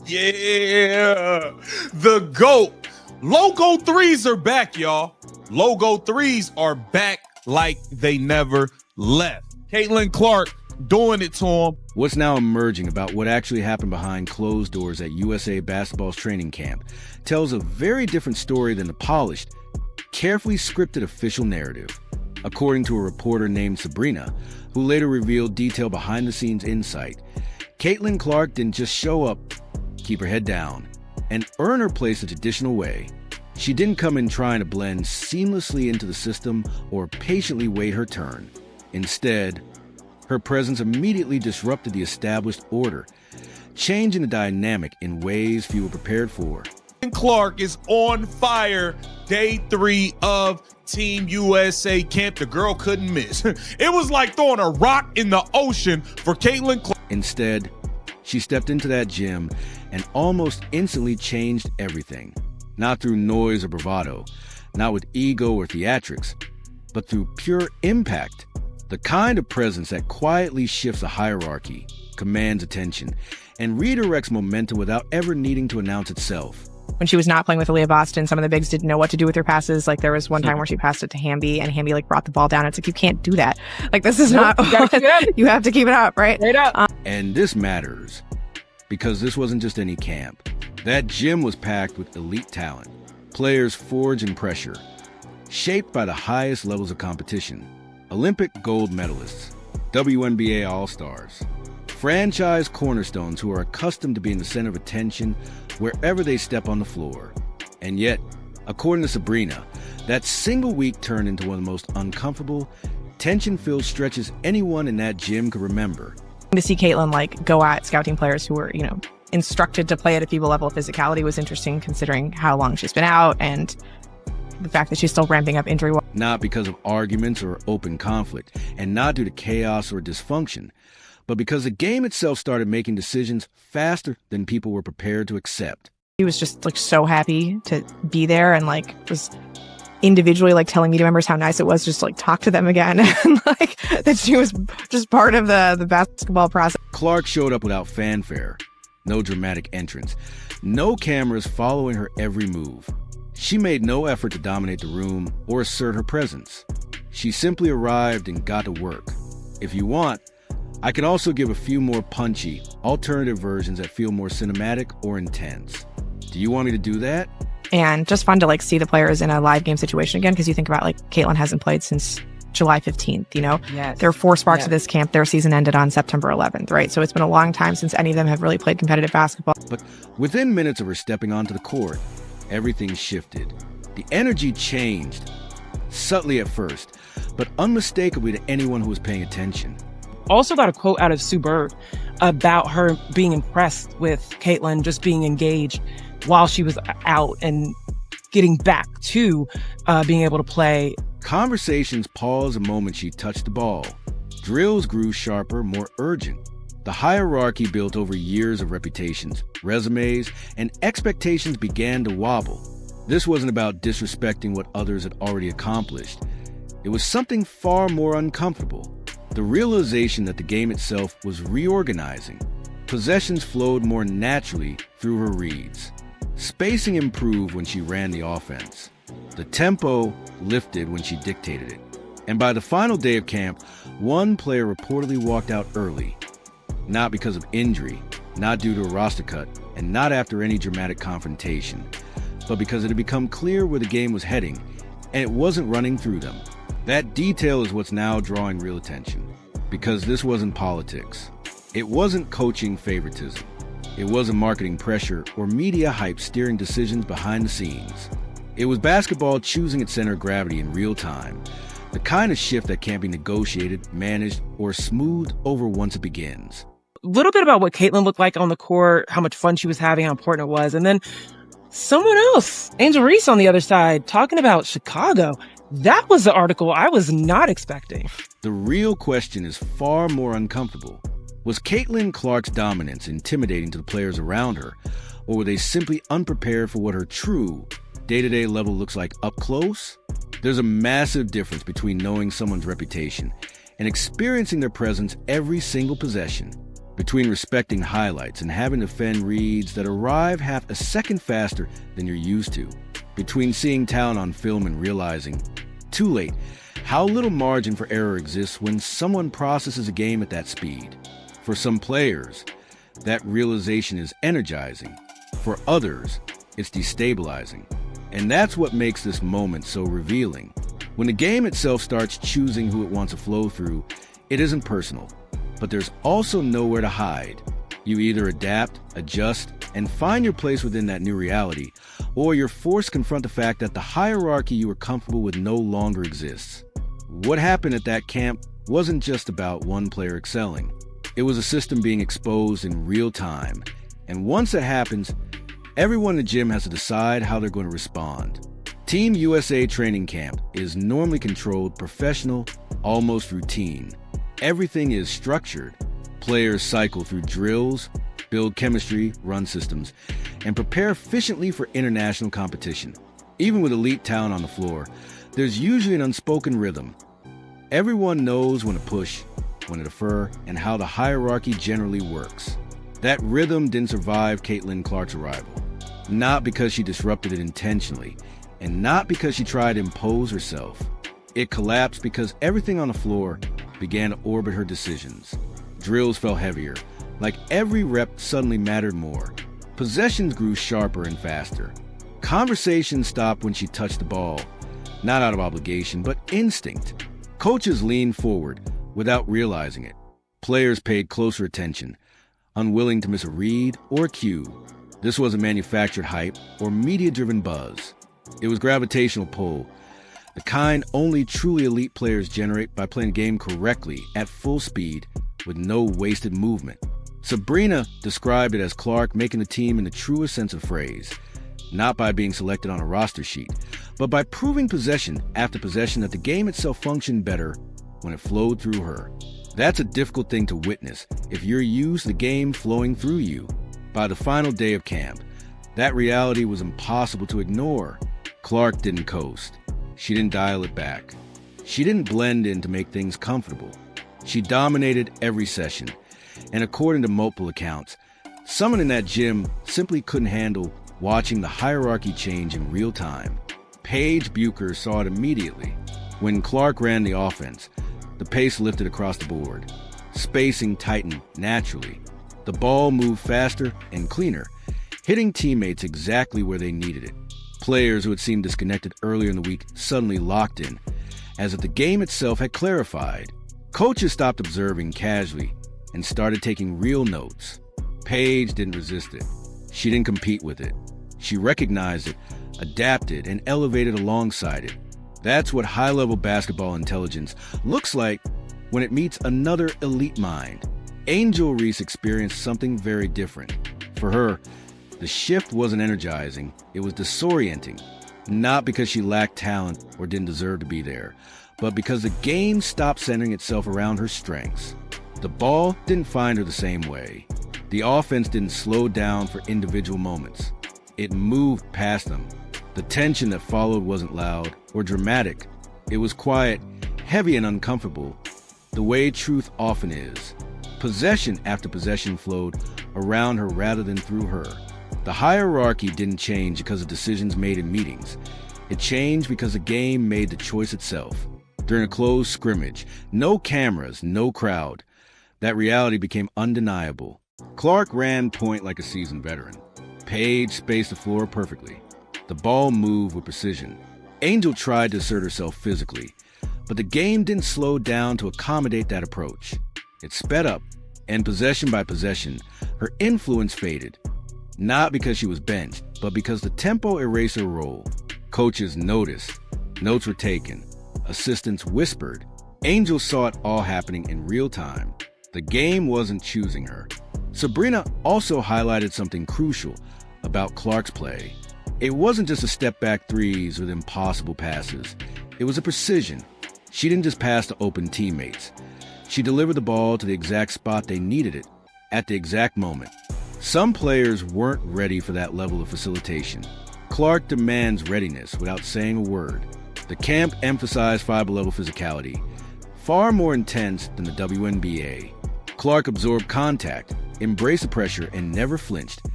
Yeah, the GOAT. Logo threes are back, y'all. Logo threes are back like they never left. Caitlin Clark doing it to him. What's now emerging about what actually happened behind closed doors at USA Basketball's training camp tells a very different story than the polished, carefully scripted official narrative. According to a reporter named Sabrina, who later revealed detailed behind-the-scenes insight, Caitlin Clark didn't just show up, keep her head down, and earn her place the traditional way. She didn't come in trying to blend seamlessly into the system or patiently wait her turn. Instead, her presence immediately disrupted the established order, changing the dynamic in ways few were prepared for. Clark is on fire. Day 3 of Team USA camp. The girl couldn't miss. It was like throwing a rock in the ocean for Caitlin Clark. Instead, she stepped into that gym and almost instantly changed everything. Not through noise or bravado, not with ego or theatrics, but through pure impact. The kind of presence that quietly shifts a hierarchy, commands attention, and redirects momentum without ever needing to announce itself. When she was not playing with Aaliyah Boston, some of the bigs didn't know what to do with her passes. Like there was one time where she passed it to Hamby and Hamby like brought the ball down. It's like, you can't do that. Like this is not, you have to keep it up, right? Straight up. And this matters because this wasn't just any camp. That gym was packed with elite talent, players forged in pressure, shaped by the highest levels of competition. Olympic gold medalists, WNBA All-Stars, franchise cornerstones who are accustomed to being the center of attention wherever they step on the floor. And yet, according to Sabrina, that single week turned into one of the most uncomfortable, tension-filled stretches anyone in that gym could remember. To see Caitlin like go at scouting players who were, instructed to play at a FIBA level of physicality was interesting considering how long she's been out and the fact that she's still ramping up injury. Not because of arguments or open conflict, and not due to chaos or dysfunction, but because the game itself started making decisions faster than people were prepared to accept. She was just like so happy to be there and like was individually like telling media members how nice it was just like talk to them again and like that she was just part of the basketball process. Clark showed up without fanfare, no dramatic entrance, no cameras following her every move. She made no effort to dominate the room or assert her presence. She simply arrived and got to work. If you want, I can also give a few more punchy, alternative versions that feel more cinematic or intense. Do you want me to do that? And just fun to like see the players in a live game situation again, because you think about like Caitlin hasn't played since July 15th, Yes. There are 4 sparks of this camp. Their season ended on September 11th, right? So it's been a long time since any of them have really played competitive basketball. But within minutes of her stepping onto the court, everything shifted. The energy changed, subtly at first, but unmistakably to anyone who was paying attention. Also got a quote out of Sue Bird about her being impressed with Caitlin just being engaged while she was out and getting back to being able to play. Conversations paused the moment she touched the ball. Drills grew sharper, more urgent. The hierarchy built over years of reputations, resumes, and expectations began to wobble. This wasn't about disrespecting what others had already accomplished. It was something far more uncomfortable. The realization that the game itself was reorganizing. Possessions flowed more naturally through her reads. Spacing improved when she ran the offense. The tempo lifted when she dictated it. And by the final day of camp, one player reportedly walked out early. Not because of injury, not due to a roster cut, and not after any dramatic confrontation, but because it had become clear where the game was heading, and it wasn't running through them. That detail is what's now drawing real attention, because this wasn't politics. It wasn't coaching favoritism. It wasn't marketing pressure or media hype steering decisions behind the scenes. It was basketball choosing its center of gravity in real time, the kind of shift that can't be negotiated, managed, or smoothed over once it begins. A little bit about what Caitlin looked like on the court, how much fun she was having, how important it was. And then someone else, Angel Reese on the other side, talking about Chicago. That was the article I was not expecting. The real question is far more uncomfortable. Was Caitlin Clark's dominance intimidating to the players around her, or were they simply unprepared for what her true, day-to-day level looks like up close? There's a massive difference between knowing someone's reputation and experiencing their presence every single possession. between respecting highlights and having to defend reads that arrive half a second faster than you're used to, between seeing talent on film and realizing, too late, how little margin for error exists when someone processes a game at that speed. For some players, that realization is energizing. For others, it's destabilizing. And that's what makes this moment so revealing. When the game itself starts choosing who it wants to flow through, it isn't personal. But there's also nowhere to hide. You either adapt, adjust, and find your place within that new reality, or you're forced to confront the fact that the hierarchy you were comfortable with no longer exists. What happened at that camp wasn't just about one player excelling. It was a system being exposed in real time. And once it happens, everyone in the gym has to decide how they're going to respond. Team USA training camp is normally controlled, professional, almost routine. Everything is structured. Players cycle through drills, build chemistry, run systems, and prepare efficiently for international competition. Even with elite talent on the floor, there's usually an unspoken rhythm. Everyone knows when to push, when to defer, and how the hierarchy generally works. That rhythm didn't survive Caitlin Clark's arrival. Not because she disrupted it intentionally, and not because she tried to impose herself. It collapsed because everything on the floor began to orbit her decisions. Drills felt heavier, like every rep suddenly mattered more. Possessions grew sharper and faster. Conversations stopped when she touched the ball, not out of obligation, but instinct. Coaches leaned forward without realizing it. Players paid closer attention, unwilling to miss a read or a cue. This wasn't manufactured hype or media-driven buzz. It was gravitational pull, the kind only truly elite players generate by playing the game correctly at full speed with no wasted movement. Sabrina described it as Clark making the team in the truest sense of phrase, not by being selected on a roster sheet, but by proving possession after possession that the game itself functioned better when it flowed through her. That's a difficult thing to witness if you're used to the game flowing through you. By the final day of camp, that reality was impossible to ignore. Clark didn't coast. She didn't dial it back. She didn't blend in to make things comfortable. She dominated every session. And according to multiple accounts, someone in that gym simply couldn't handle watching the hierarchy change in real time. Paige Bueckers saw it immediately. When Clark ran the offense, the pace lifted across the board. Spacing tightened naturally. The ball moved faster and cleaner, hitting teammates exactly where they needed it. Players who had seemed disconnected earlier in the week suddenly locked in, as if the game itself had clarified. Coaches stopped observing casually and started taking real notes. Paige didn't resist it. She didn't compete with it. She recognized it, adapted, and elevated alongside it. That's what high-level basketball intelligence looks like when it meets another elite mind. Angel Reese experienced something very different. For her, the shift wasn't energizing, it was disorienting. Not because she lacked talent or didn't deserve to be there, but because the game stopped centering itself around her strengths. The ball didn't find her the same way. The offense didn't slow down for individual moments. It moved past them. The tension that followed wasn't loud or dramatic. It was quiet, heavy and uncomfortable, the way truth often is. Possession after possession flowed around her rather than through her. The hierarchy didn't change because of decisions made in meetings. It changed because the game made the choice itself. During a closed scrimmage, no cameras, no crowd. That reality became undeniable. Clark ran point like a seasoned veteran. Paige spaced the floor perfectly. The ball moved with precision. Angel tried to assert herself physically, but the game didn't slow down to accommodate that approach. It sped up, and possession by possession, her influence faded. Not because she was benched, but because the tempo erased her role. Coaches noticed. Notes were taken. Assistants whispered. Angel saw it all happening in real time. The game wasn't choosing her. Sabrina also highlighted something crucial about Clark's play. It wasn't just a step-back threes with impossible passes. It was a precision. She didn't just pass to open teammates. She delivered the ball to the exact spot they needed it, at the exact moment. Some players weren't ready for that level of facilitation. Clark demands readiness without saying a word. The camp emphasized fiber-level physicality, far more intense than the WNBA. Clark absorbed contact, embraced the pressure, and never flinched.